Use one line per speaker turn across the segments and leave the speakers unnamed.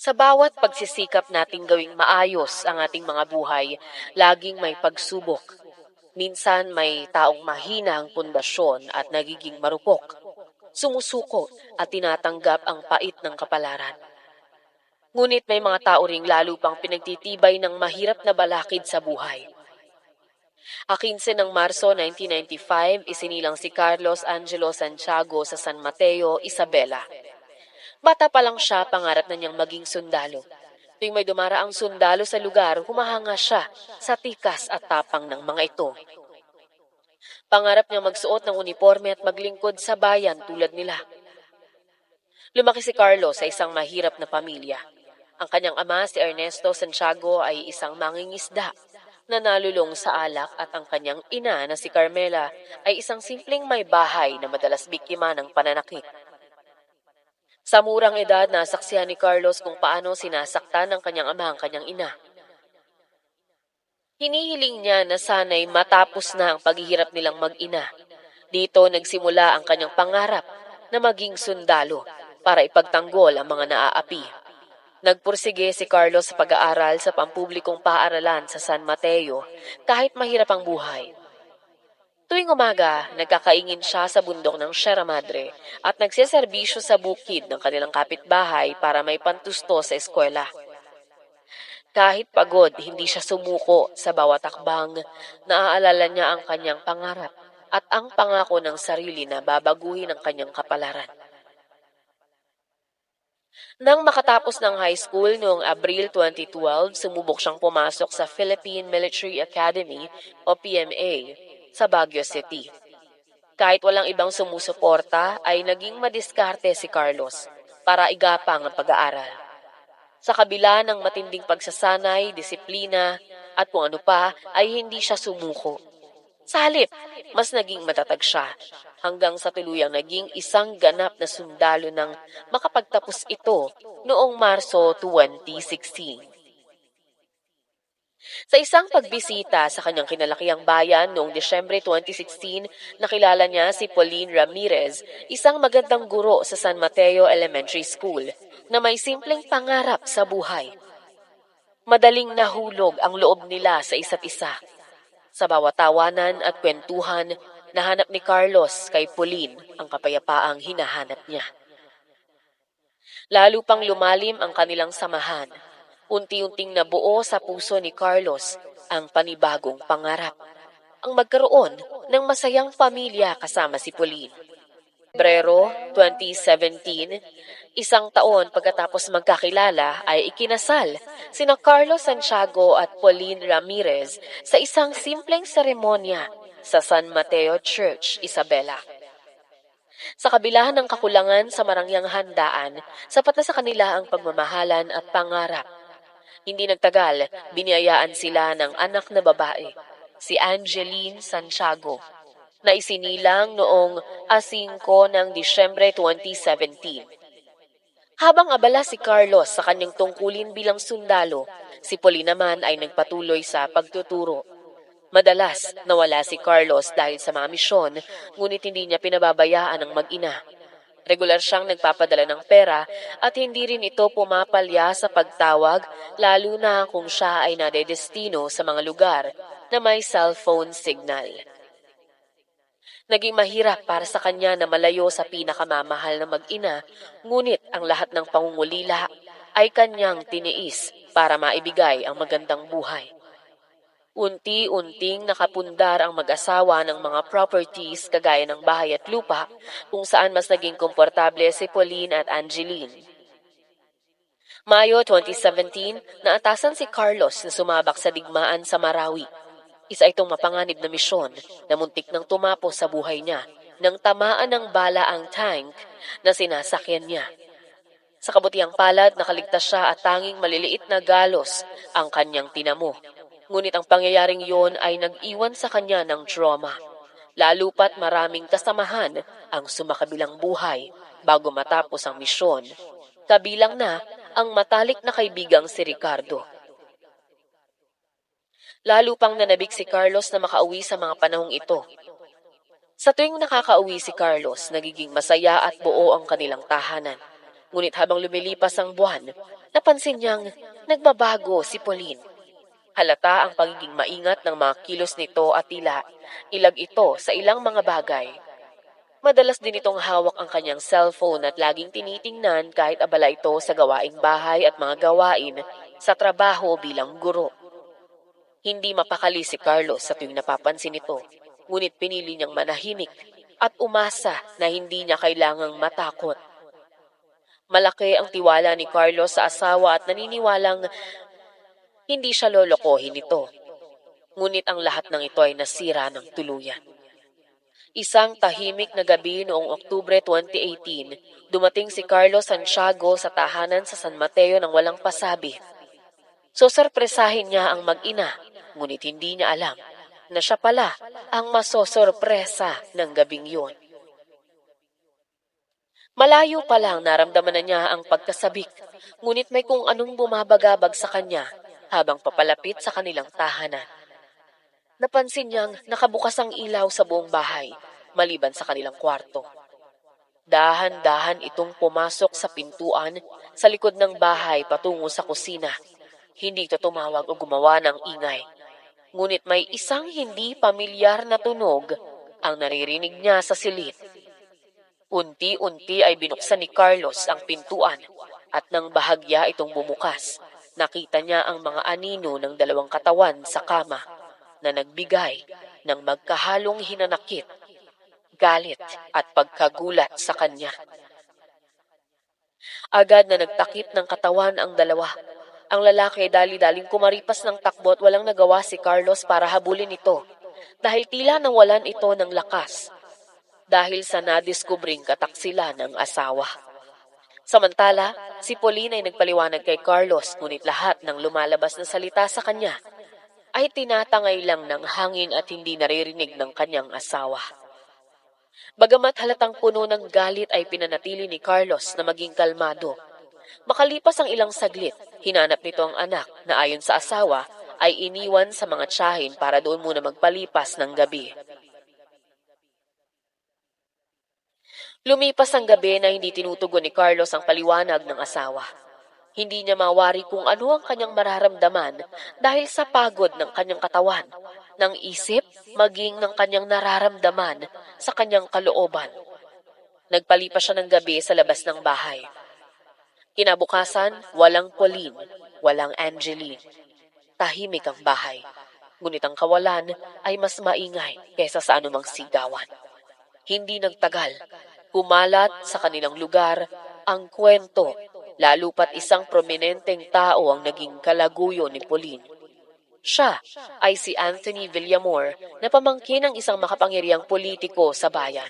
Sa bawat pagsisikap nating gawing maayos ang ating mga buhay, laging may pagsubok. Minsan may taong mahina ang pundasyon at nagiging marupok. Sumusuko at tinatanggap ang pait ng kapalaran. Ngunit may mga tao ring lalo pang pinagtitibay ng mahirap na balakid sa buhay. 15 ng Marso 1995, isinilang si Carlos Angelo Santiago sa San Mateo, Isabela. Bata pa lang siya, pangarap na niyang maging sundalo. Tuwing may dumaraang sundalo sa lugar, humahanga siya sa tikas at tapang ng mga ito. Pangarap niya magsuot ng uniforme at maglingkod sa bayan tulad nila. Lumaki si Carlos sa isang mahirap na pamilya. Ang kanyang ama, si Ernesto Santiago, ay isang mangingisda na nalulong sa alak at ang kanyang ina na si Carmela ay isang simpleng may bahay na madalas biktima ng pananakit. Sa murang edad, nasaksihan ni Carlos kung paano sinasaktan ng kanyang ama ang kanyang ina. Hinihiling niya na sana'y matapos na ang paghihirap nilang mag-ina. Dito nagsimula ang kanyang pangarap na maging sundalo para ipagtanggol ang mga naaapi. Nagpursige si Carlos sa pag-aaral sa pampublikong paaralan sa San Mateo kahit mahirap ang buhay. Tuwing umaga, nagkakaingin siya sa bundok ng Sierra Madre at nagseserbisyo sa bukid ng kanilang kapitbahay para may pantusto sa eskwela. Kahit pagod, hindi siya sumuko sa bawat akbang. Naaalala niya ang kanyang pangarap at ang pangako ng sarili na babaguhin ang kanyang kapalaran. Nang makatapos ng high school noong Abril 2012, sumubok siyang pumasok sa Philippine Military Academy o PMA sa Baguio City. Kahit walang ibang sumusuporta, ay naging madiskarte si Carlos para igapang ang pag-aaral. Sa kabila ng matinding pagsasanay, disiplina, at kung ano pa, ay hindi siya sumuko. Sa halip, mas naging matatag siya, hanggang sa tuluyang naging isang ganap na sundalo nang makapagtapos ito noong Marso 2016. Sa isang pagbisita sa kanyang kinalakiang bayan noong Disyembre 2016, nakilala niya si Pauline Ramirez, isang magandang guro sa San Mateo Elementary School, na may simpleng pangarap sa buhay. Madaling nahulog ang loob nila sa isa't isa. Sa bawat tawanan at kwentuhan, nahanap ni Carlos kay Pauline ang kapayapaang hinahanap niya. Lalo pang lumalim ang kanilang samahan. Unti-unting nabuo sa puso ni Carlos ang panibagong pangarap, ang magkaroon ng masayang pamilya kasama si Pauline. Pebrero 2017, isang taon pagkatapos magkakilala, ay ikinasal sina Carlos Santiago at Pauline Ramirez sa isang simpleng seremonya sa San Mateo Church, Isabela. Sa kabila ng kakulangan sa marangyang handaan, sapat na sa kanila ang pagmamahalan at pangarap. Hindi nagtagal, biniyayaan sila ng anak na babae, si Angeline Santiago, na isinilang noong 5 ng Disyembre 2017. Habang abala si Carlos sa kanyang tungkulin bilang sundalo, si Pauline naman ay nagpatuloy sa pagtuturo. Madalas, nawala si Carlos dahil sa mga misyon, ngunit hindi niya pinababayaan ang mag-ina. Regular siyang nagpapadala ng pera at hindi rin ito pumapalya sa pagtawag, lalo na kung siya ay nadedestino sa mga lugar na may cellphone signal. Naging mahirap para sa kanya na malayo sa pinakamamahal na mag-ina, ngunit ang lahat ng pangungulila ay kanyang tiniis para maibigay ang magandang buhay. Unti-unting nakapundar ang mag-asawa ng mga properties kagaya ng bahay at lupa, kung saan mas naging komportable si Pauline at Angeline. Mayo 2017, naatasan si Carlos na sumabak sa digmaan sa Marawi. Isa itong mapanganib na misyon na muntik nang tumapos sa buhay niya nang tamaan ng bala ang tank na sinasakyan niya. Sa kabutihang palad, nakaligtas siya at tanging maliliit na galos ang kanyang tinamo. Ngunit ang pangyayaring yon ay nag-iwan sa kanya ng trauma. Lalo pat maraming kasamahan ang sumakabilang buhay bago matapos ang misyon. Kabilang na ang matalik na kaibigang si Ricardo. Lalo pang nanabik si Carlos na makauwi sa mga panahong ito. Sa tuwing nakakauwi si Carlos, nagiging masaya at buo ang kanilang tahanan. Ngunit habang lumilipas ang buwan, Napansin niyang nagbabago si Pauline. Halata ang pagiging maingat ng mga kilos nito at tila ilag ito sa ilang mga bagay. Madalas din itong hawak ang kanyang cellphone at laging tinitingnan kahit abala ito sa gawaing bahay at mga gawain sa trabaho bilang guro. Hindi mapakali si Carlos sa tuwing napapansin ito, ngunit pinili niyang manahimik at umasa na hindi niya kailangang matakot. Malaki ang tiwala ni Carlos sa asawa at naniniwalang hindi siya lolokohin nito. Ngunit ang lahat ng ito ay nasira ng tuluyan. Isang tahimik na gabi noong Oktubre 2018, dumating si Carlos Santiago sa tahanan sa San Mateo nang walang pasabi. Sosorpresahin niya ang mag-ina, ngunit hindi niya alam na siya pala ang masosorpresa ng gabing yun. Malayo pa lang naramdaman na niya ang pagkasabik, ngunit may kung anong bumabagabag sa kanya habang papalapit sa kanilang tahanan. Napansin niyang nakabukas ang ilaw sa buong bahay, maliban sa kanilang kwarto. Dahan-dahan itong pumasok sa pintuan sa likod ng bahay patungo sa kusina. Hindi ito tumawag o gumawa ng ingay. Ngunit may isang hindi pamilyar na tunog ang naririnig niya sa silid. Unti-unti ay binuksan ni Carlos ang pintuan at nang bahagya itong bumukas, nakita niya ang mga anino ng dalawang katawan sa kama na nagbigay ng magkahalong hinanakit, galit at pagkagulat sa kanya. Agad na nagtakip ng katawan ang dalawa. Ang lalaki dali-daling kumaripas ng takbo at walang nagawa si Carlos para habulin ito dahil tila nawalan ito ng lakas dahil sa nadiskubring kataksila ng asawa. Samantala, si Pauline ay nagpaliwanag kay Carlos ngunit lahat ng lumalabas na salita sa kanya ay tinatangay lang ng hangin at hindi naririnig ng kanyang asawa. Bagamat halatang puno ng galit ay pinanatili ni Carlos na maging kalmado. Makalipas ang ilang saglit, hinanap nito ang anak na ayon sa asawa ay iniwan sa mga tiyahin para doon muna magpalipas ng gabi. Lumipas ang gabi na hindi tinutugon ni Carlos ang paliwanag ng asawa. Hindi niya mawari kung ano ang kanyang mararamdaman dahil sa pagod ng kanyang katawan, ng isip, maging ng kanyang nararamdaman sa kanyang kalooban. Nagpalipas siya ng gabi sa labas ng bahay. Kinabukasan, walang Pauline, walang Angeline. Tahimik ang bahay, ngunit ang kawalan ay mas maingay kaysa sa anumang sigawan. Hindi nagtagal, kumalat sa kanilang lugar ang kwento, lalo pat isang prominenteng tao ang naging kalaguyo ni Pauline. Siya ay si Anthony Villamor na pamangkin ng isang makapangyarihang politiko sa bayan.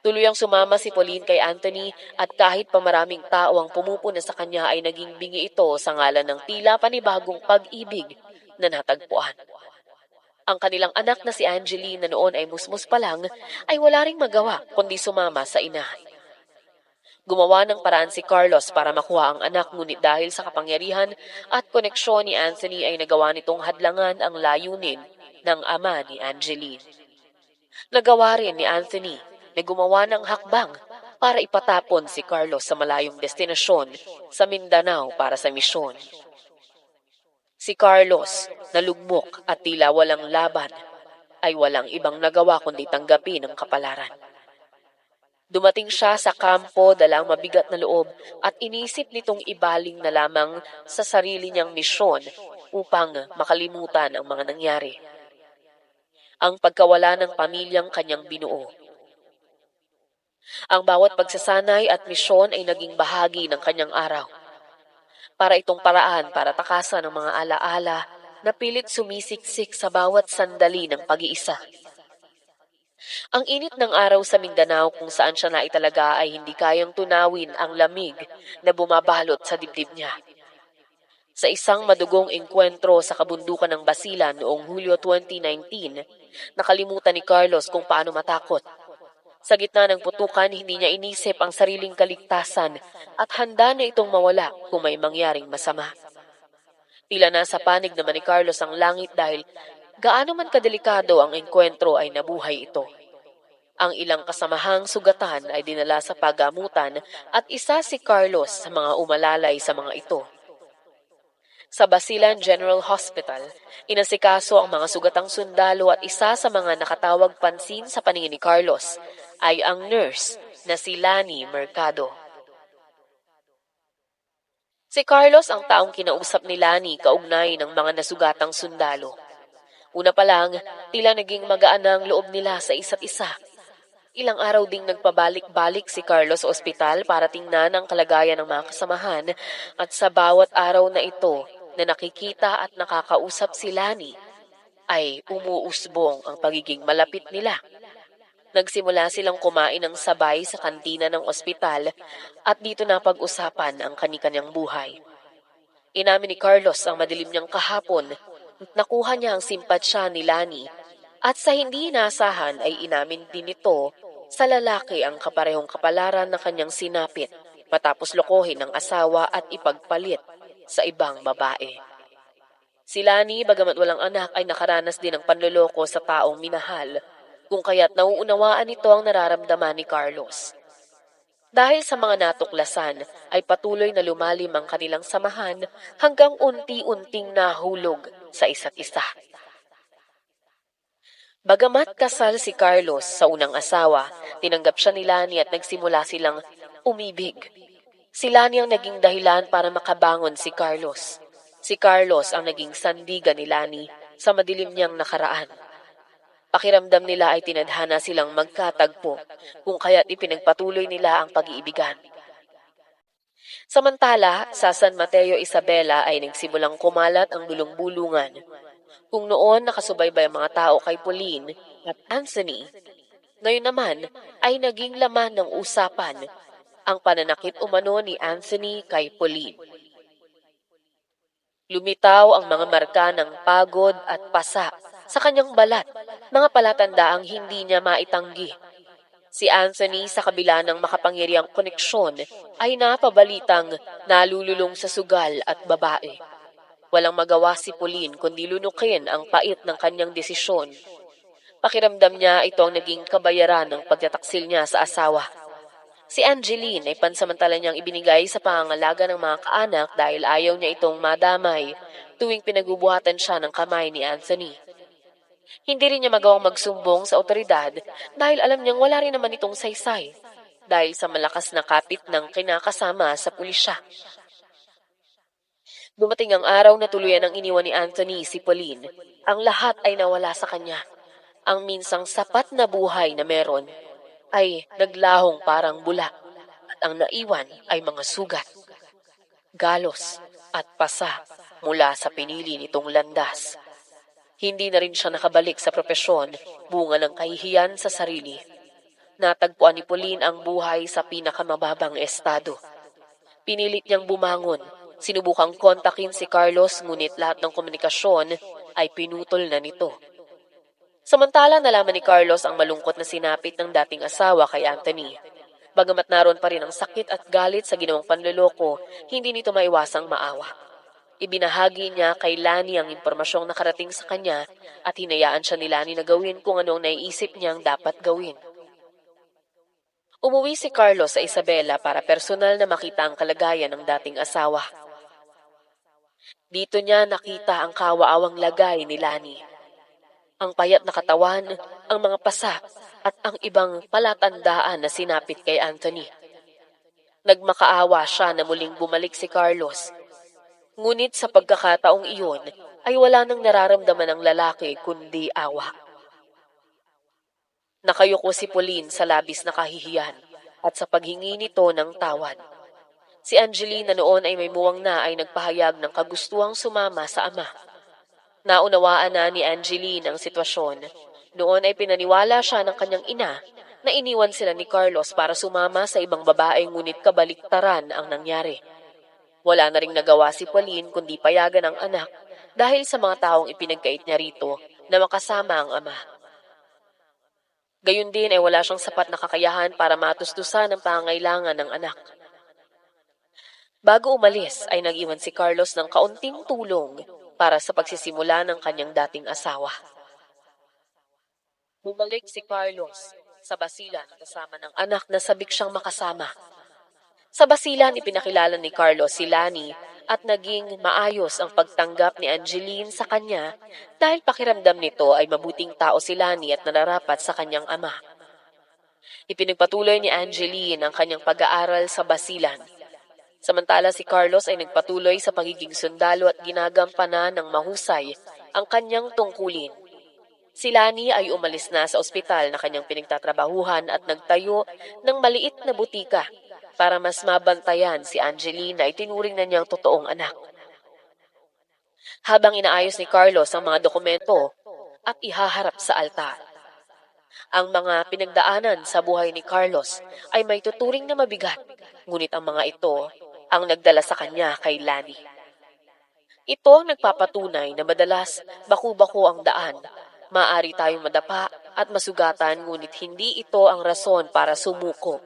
Tuluyang sumama si Pauline kay Anthony at kahit pa maraming tao ang pumupuna sa kanya ay naging bingi ito sa ngalan ng tila panibagong pag-ibig na natagpuan. Ang kanilang anak na si Angeline na noon ay musmus pa lang ay wala ring magawa kundi sumama sa inahan. Gumawa ng paraan si Carlos para makuha ang anak ngunit dahil sa kapangyarihan at koneksyon ni Anthony ay nagawa nitong hadlangan ang layunin ng ama ni Angeline. Nagawa rin ni Anthony na gumawa ng hakbang para ipatapon si Carlos sa malayong destinasyon sa Mindanao para sa misyon. Si Carlos, na lugmok at tila walang laban, ay walang ibang nagawa kundi tanggapin ang kapalaran. Dumating siya sa kampo dalang mabigat na loob at inisip nitong ibaling na lamang sa sarili niyang misyon upang makalimutan ang mga nangyari. Ang pagkawala ng pamilyang kanyang binuo. Ang bawat pagsasanay at misyon ay naging bahagi ng kanyang araw. Para itong paraan para takasan ang mga alaala na pilit sumisiksik sa bawat sandali ng pag-iisa. Ang init ng araw sa Mindanao kung saan siya naitalaga ay hindi kayang tunawin ang lamig na bumabalot sa dibdib niya. Sa isang madugong engkwentro sa kabundukan ng Basilan noong Hulyo 2019, nakalimutan ni Carlos kung paano matakot. Sa gitna ng putukan, hindi niya inisip ang sariling kaligtasan at handa na itong mawala kung may mangyaring masama. Tila nasa panig naman ni Carlos ang langit dahil gaano man kadelikado ang engkwentro ay nabuhay ito. Ang ilang kasamahang sugatan ay dinala sa pagamutan at isa si Carlos sa mga umalalay sa mga ito Sa Basilan General Hospital, inasikaso ang mga sugatang sundalo at isa sa mga nakatawag pansin sa paningin ni Carlos ay ang nurse na si Lani Mercado. Si Carlos ang taong kinausap ni Lani kaugnay ng mga nasugatang sundalo. Una pa lang, tila naging magaan ang loob nila sa isa't isa. Ilang araw ding nagpabalik-balik si Carlos sa ospital para tingnan ang kalagayan ng mga kasamahan at sa bawat araw na ito na nakikita at nakakausap si Lani ay umuusbong ang pagiging malapit nila. Nagsimula silang kumain ng sabay sa kantina ng ospital at dito na pag-usapan ang kani-kanyang buhay. Inamin ni Carlos ang madilim niyang kahapon at nakuha niya ang simpatsya ni Lani at sa hindi inaasahan ay inamin din nito sa lalaki ang kaparehong kapalaran na kanyang sinapit matapos lokohin ng asawa at ipagpalit sa ibang babae. Si Lani, bagamat walang anak, ay nakaranas din ng panloloko sa taong minahal, kung kaya't nauunawaan nito ang nararamdaman ni Carlos. Dahil sa mga natuklasan, ay patuloy na lumalim ang kanilang samahan hanggang unti-unting nahulog sa isa't isa. Bagamat kasal si Carlos sa unang asawa, tinanggap siya ni Lani at nagsimula silang umibig. Si Lani ang naging dahilan para makabangon si Carlos. Si Carlos ang naging sandigan ni Lani sa madilim niyang nakaraan. Pakiramdam nila ay tinadhana silang magkatagpo, kung kaya't ipinagpatuloy nila ang pag-iibigan. Samantala, sa San Mateo, Isabela ay nagsimulang kumalat ang bulong-bulungan. Kung noon nakasubaybay ang mga tao kay Pauline at Anthony, ngayon naman ay naging laman ng usapan ang pananakit umano ni Anthony kay Pauline. Lumitaw ang mga marka ng pagod at pasa sa kanyang balat, mga palatandaang hindi niya maitanggi. Si Anthony, sa kabila ng makapangyariang koneksyon, ay napabalitang nalululong sa sugal at babae. Walang magawa si Pauline kundi lunukin ang pait ng kanyang desisyon. Pakiramdam niya ito ang naging kabayaran ng pagtataksil niya sa asawa. Si Angeline ay pansamantala niyang ibinigay sa pangangalaga ng mga kaanak dahil ayaw niya itong madamay tuwing pinagubuhatan siya ng kamay ni Anthony. Hindi rin niya magawang magsumbong sa otoridad dahil alam niyang wala rin naman itong saysay dahil sa malakas na kapit ng kinakasama sa pulisya. Dumating ang araw na tuluyan ang iniwan ni Anthony si Pauline. Ang lahat ay nawala sa kanya. Ang minsang sapat na buhay na meron ay naglahong parang bula at ang naiwan ay mga sugat, galos at pasa mula sa pinili nitong landas. Hindi na rin siya nakabalik sa propesyon, bunga ng kahihiyan sa sarili. Natagpuan ni Pauline ang buhay sa pinakamababang estado. Pinilit niyang bumangon, sinubukang kontakin si Carlos ngunit lahat ng komunikasyon ay pinutol na nito. Samantala nalaman ni Carlos ang malungkot na sinapit ng dating asawa kay Anthony. Bagamat naroon pa rin ang sakit at galit sa ginawang panloloko, hindi nito maiwasang maawa. Ibinahagi niya kay Lani ang impormasyong nakarating sa kanya at hinayaan siya ni Lani na gawin kung anong naiisip niyang dapat gawin. Umuwi si Carlos sa Isabela para personal na makita ang kalagayan ng dating asawa. Dito niya nakita ang kawaawang lagay ni Lani. Ang payat na katawan, ang mga pasa, at ang ibang palatandaan na sinapit kay Anthony. Nagmakaawa siya na muling bumalik si Carlos. Ngunit sa pagkakataong iyon ay wala nang nararamdaman ng lalaki kundi awa. Nakayuko si Pauline sa labis na kahihiyan at sa paghingi nito ng tawad. Si Angeline na noon ay may muwang na ay nagpahayag ng kagustuhang sumama sa ama. Naunawaan na ni Angeline ang sitwasyon. Noon ay pinaniwala siya ng kanyang ina na iniwan sila ni Carlos para sumama sa ibang babae ngunit kabaliktaran ang nangyari. Wala na ring nagawa si Pauline kundi payagan ang anak dahil sa mga taong ipinagkait niya rito na makasama ang ama. Gayun din ay wala siyang sapat na kakayahan para matustusan ang pangangailangan ng anak. Bago umalis ay nag-iwan si Carlos ng kaunting tulong para sa pagsisimula ng kanyang dating asawa. Bumalik si Carlos sa Basilan kasama ng anak na sabik siyang makasama. Sa Basilan, ipinakilala ni Carlos si Lani at naging maayos ang pagtanggap ni Angeline sa kanya dahil pakiramdam nito ay mabuting tao si Lani at nararapat sa kanyang ama. Ipinagpatuloy ni Angeline ang kanyang pag-aaral sa Basilan. Samantala si Carlos ay nagpatuloy sa pagiging sundalo at ginagampanan ng mahusay ang kanyang tungkulin. Si Lani ay umalis na sa ospital na kanyang pinagtatrabahuhan at nagtayo ng maliit na butika para mas mabantayan si Angeline na itinuring na niyang totoong anak. Habang inaayos ni Carlos ang mga dokumento at ihaharap sa altar, ang mga pinagdaanan sa buhay ni Carlos ay may tuturing na mabigat, ngunit ang mga ito ang nagdala sa kanya kay Lani. Ito ang nagpapatunay na madalas baku-bako ang daan. Maaari tayong madapa at masugatan, ngunit hindi ito ang rason para sumuko.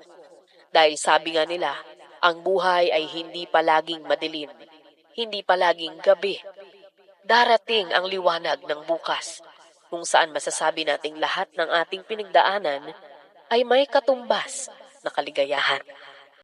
Dahil sabi nga nila, ang buhay ay hindi palaging madilim, hindi palaging gabi. Darating ang liwanag ng bukas, kung saan masasabi nating lahat ng ating pinagdaanan ay may katumbas na kaligayahan.